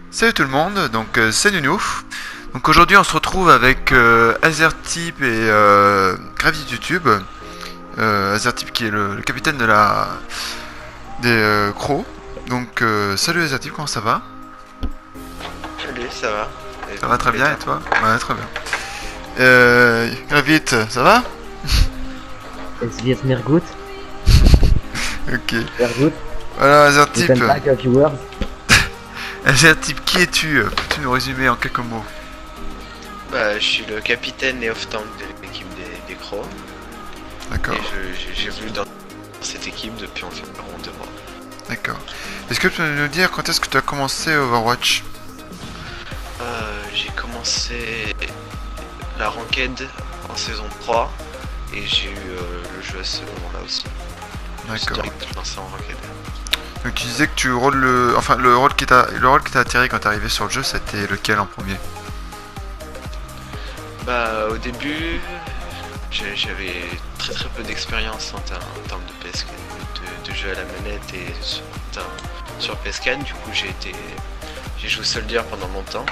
Salut tout le monde, donc c'est Nounou. Donc aujourd'hui on se retrouve avec Azertype et GravityTube. Azertype qui est le capitaine de la des Crocs. Donc salut Azertype, comment ça va? Salut, ça va? Ça va très Et bien et toi? toi? Ouais, très bien. Gravit, ça va? Es wird mir gut. Ok. Sehr gut. Voilà Azertype. Guten Tag, viewers. Azertype, qui es-tu? Peux-tu nous résumer en quelques mots? Bah, je suis le capitaine et off-tank de l'équipe des Crocs. D'accord, Et j'ai voulu dans cette équipe depuis environ 2 mois. d'accord. Est-ce que tu peux nous dire quand est-ce que tu as commencé Overwatch? J'ai commencé la ranked en saison 3 et j'ai eu le jeu à ce moment-là aussi. Je suis D'accord. direct lancé en ranked. Donc tu disais que tu rôles le rôle qui t'a attiré quand t'es arrivé sur le jeu, c'était lequel en premier? Bah, au début, j'avais très peu d'expérience en termes de PS, de jeu à la manette et sur PS4. Du coup, j'ai joué Soldier pendant longtemps,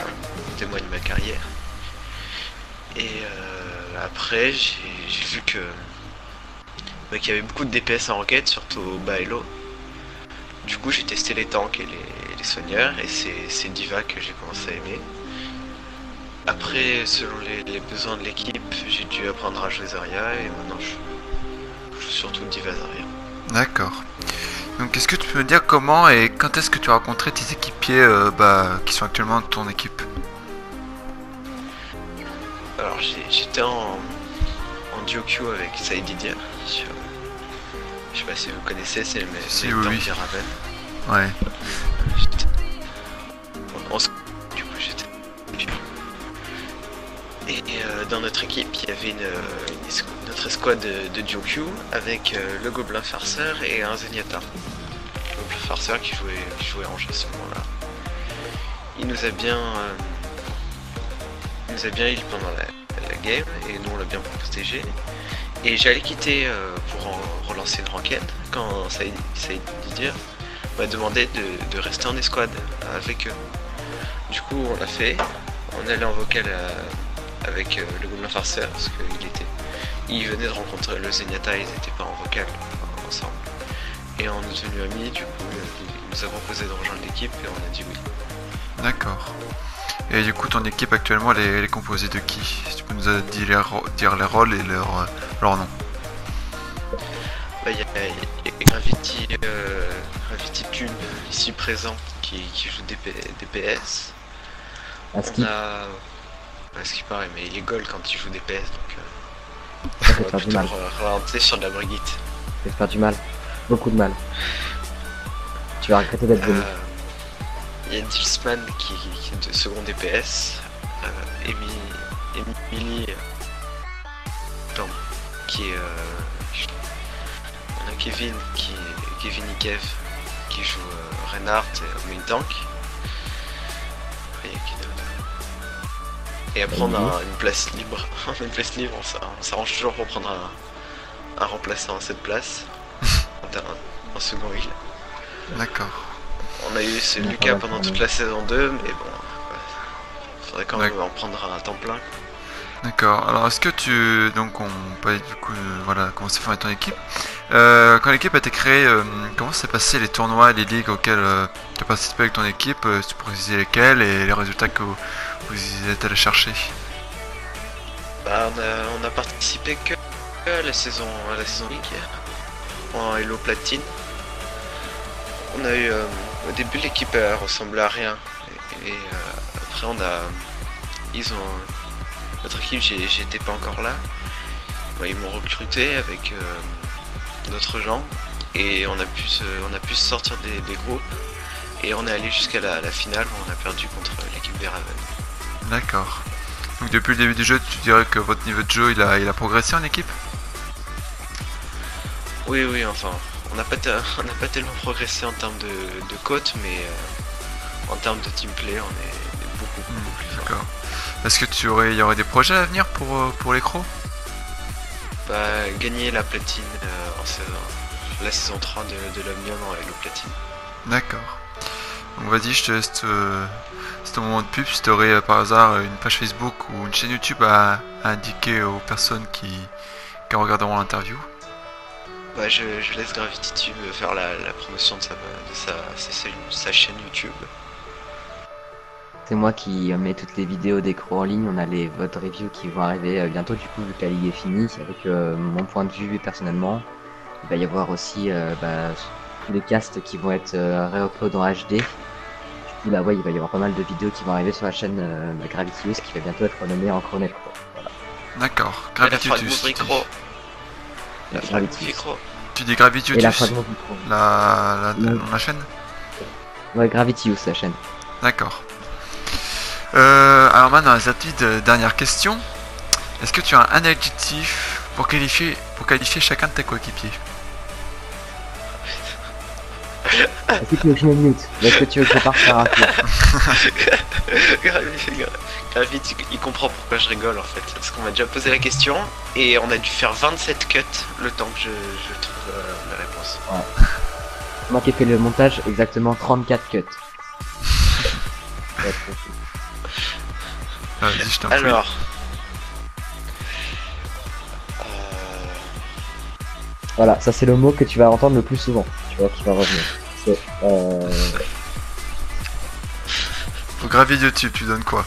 témoigne ma carrière. Et après, j'ai vu qu'il y avait beaucoup de DPS en ranked, surtout au bas elo. Du coup, j'ai testé les tanks et les soigneurs, et c'est Diva que j'ai commencé à aimer. Après, selon les besoins de l'équipe, j'ai dû apprendre à jouer Zarya, et maintenant je joue surtout Diva Zarya. D'accord. Donc est-ce que tu peux me dire comment et quand est-ce que tu as rencontré tes équipiers qui sont actuellement dans ton équipe? Alors, j'étais en duo queue avec Saïd Didier. Je sais pas si vous connaissez, c'est le Si, mec oui, tank oui. des Raven. Ouais. Du coup, j'étais. Et dans notre équipe, il y avait notre escouade de duo queue avec le Gobelin Farceur et un Zenyatta. Le Gobelin Farceur qui jouait en jeu à ce moment-là. Il nous a bien heal pendant la game et nous on l'a bien protégé. Et j'allais quitter pour en relancer une ranked quand Saïd Didier m'a demandé de rester en escouade avec eux. Du coup on l'a fait, on allait en vocal avec le Gobelin Farceur parce qu'il venait de rencontrer le Zenyatta, ils n'étaient pas en vocal ensemble. Et on est devenu amis, du coup il nous a proposé de rejoindre l'équipe et on a dit oui. D'accord. Et du coup ton équipe actuellement elle est composée de qui? Si tu peux nous dire les rôles et leur nom. Bah, il y a GravityTube ici présent qui joue des PS. À On skip. a. Ce qui paraît, mais il est gold quand il joue des PS donc Ça on fait va faire du plutôt mal. ralenter sur de la Brigitte. Ça fait faire du mal. Beaucoup de mal. Tu vas regretter d'être venu. Il y a Dilsman qui est de second DPS. Emily. Pardon. Qui est. On a Kevin Ikev qui joue Reinhardt et main tank. Et qui d'autre? Et après on a une place libre. Une place libre, on s'arrange toujours pour prendre un remplaçant à cette place. En second heal. D'accord. On a eu ce D'accord, Lucas pendant toute la saison 2, mais bon, faudrait quand même D'accord. en prendre un à temps plein. D'accord. Alors est-ce que donc on peut du coup voilà comment s'est formé ton équipe. Quand l'équipe a été créée, comment s'est passé les tournois et les ligues auxquels tu as participé avec ton équipe, si tu peux préciser lesquels et les résultats que vous êtes allé chercher? Bah, on a participé que à la saison League en Hello Platine. On a eu au début l'équipe ressemblait à rien et après notre équipe, j'étais pas encore là. Ouais, ils m'ont recruté avec d'autres gens et on a pu se sortir des groupes et on est allé jusqu'à la finale où on a perdu contre l'équipe des Raven. D'accord. Donc depuis le début du jeu, tu dirais que votre niveau de jeu il a progressé en équipe? Oui, enfin, on n'a pas tellement progressé en termes de cote, mais en termes de teamplay, on est beaucoup plus fort. D'accord. Est-ce que il y aurait des projets à venir pour les crocs? Bah, gagner la platine la saison 3 de l'Omnium en Hello Platine. D'accord. Donc vas-y, je te laisse c'est ton moment de pub. Si tu aurais par hasard une page Facebook ou une chaîne YouTube à indiquer aux personnes qui regarderont l'interview. Bah, je laisse GravityTube faire la promotion de sa chaîne YouTube. C'est moi qui mets toutes les vidéos d'écran en ligne. On a les votes review qui vont arriver bientôt, du coup, vu que la ligue est finie. Avec mon point de vue personnellement, il va y avoir aussi tous les casts qui vont être réupload en HD. Du coup, là, ouais, il va y avoir pas mal de vidéos qui vont arriver sur la chaîne Gravity Use qui va bientôt être renommée en Chronet Pro. Voilà. D'accord. La Gravity frappe de Use. micro. La frappe de Gravity. micro. Tu dis Gravity Et la Use, fin de mon micro. la chaîne. Ouais, Gravity Use, la chaîne. D'accord. Alors maintenant, Zaptid, dernière question. Est-ce que tu as un adjectif pour qualifier chacun de tes coéquipiers? Est-ce que tu veux que je me mute? Est-ce que tu veux que je parte faire un tour? Gravity, il comprend pourquoi je rigole en fait. Parce qu'on m'a déjà posé la question et on a dû faire 27 cuts le temps que je trouve la réponse. Ouais. Moi qui ai fait le montage, exactement 34 cuts. Ouais, Vas-y, je t'en prie. Alors. voilà, ça c'est le mot que tu vas entendre le plus souvent. Tu vois, qui va revenir. C'est Pour Gravity YouTube, tu donnes quoi?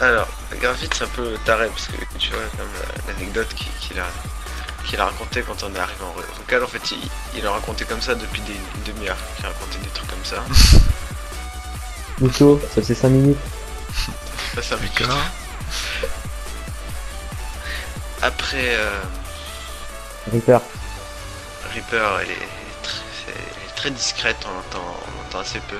Alors, Gravity c'est un peu taré parce que tu vois comme l'anecdote qu'il a raconté quand on est arrivé en vocal. En fait, il a raconté comme ça depuis une demi-heure. Il a raconté des trucs comme ça. Mousso, ça c'est 5 minutes. Ça, c'est un peu D'accord. Après, Reaper. Reaper, elle est très discrète, on entend assez peu.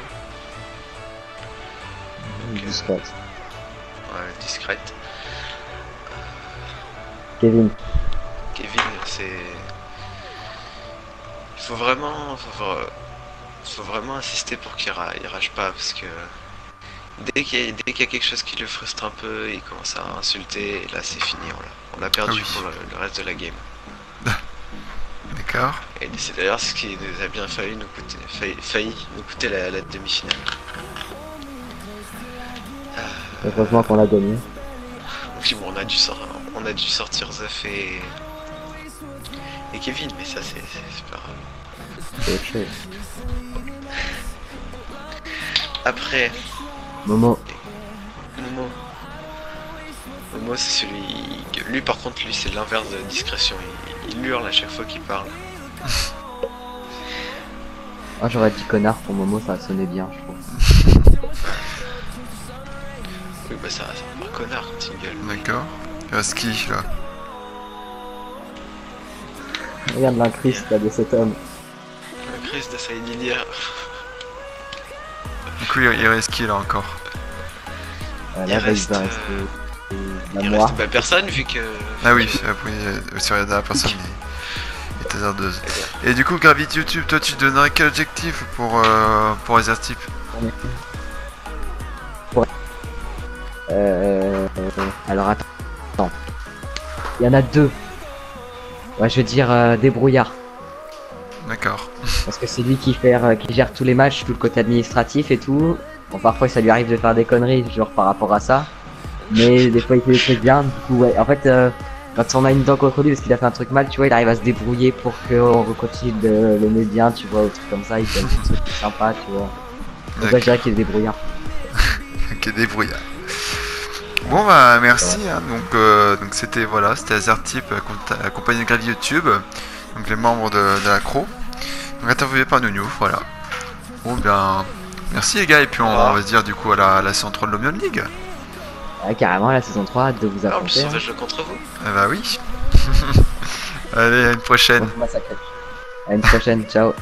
Donc, Discret. ouais, discrète. Kevin. Kevin, c'est... Il faut vraiment insister pour qu'il rage pas, parce que dès qu'il y a quelque chose qui le frustre un peu, il commence à insulter, et là c'est fini, on l'a perdu Ah oui. pour le reste de la game. D'accord. Et c'est d'ailleurs ce qui nous a bien failli nous coûter la demi-finale. Heureusement qu'on l'a gagné. Donc bon, on a dû sortir Zef et Kevin, mais ça c'est pas grave. C'est autre chose. Après, Momo. Momo c'est celui... Lui par contre, lui c'est l'inverse de la discrétion, il hurle à chaque fois qu'il parle. Moi j'aurais dit connard pour Momo, ça sonnait bien, je trouve. Oui bah ça un connard quand il gueule. D'accord. Il reste qui là? Regarde l'incruste là de cet homme. Le Chris de Saïd Lilia. Du coup, il reste qui là encore? Là, Il il reste, va rester Il moi. reste personne vu que... Ah oui, après, sur la dernière personne, il est hasardeuse. Et du coup, Gravity YouTube, toi, tu donnerais quel objectif pour Azertype? Alors attends. Il y en a deux. Ouais, je veux dire débrouillard. D'accord. Parce que c'est lui qui gère tous les matchs, tout le côté administratif et tout. Bon, parfois ça lui arrive de faire des conneries, genre par rapport à ça. Mais des fois il fait des trucs bien, du coup ouais. En fait, quand on a une dent contre lui parce qu'il a fait un truc mal, tu vois, il arrive à se débrouiller pour qu'on continue de l'aimer bien, tu vois, ou truc comme ça, il fait un petit truc sympa, tu vois. Donc ouais, je dirais qu'il est débrouillard. Ok, débrouillard. Bon bah merci, hein. Donc c'était voilà, c'était Azertype accompagné de Gravity YouTube, donc les membres de l'accro, donc interviewé par Nounou, voilà. Bon bien, merci les gars, et puis on va se dire du coup à la saison 3 de l'Omnium League. Ouais, carrément, la saison 3, hâte de vous Ah, en plus affronter. on va jouer contre vous. Eh bah oui. Allez, à une prochaine. À une prochaine, ciao.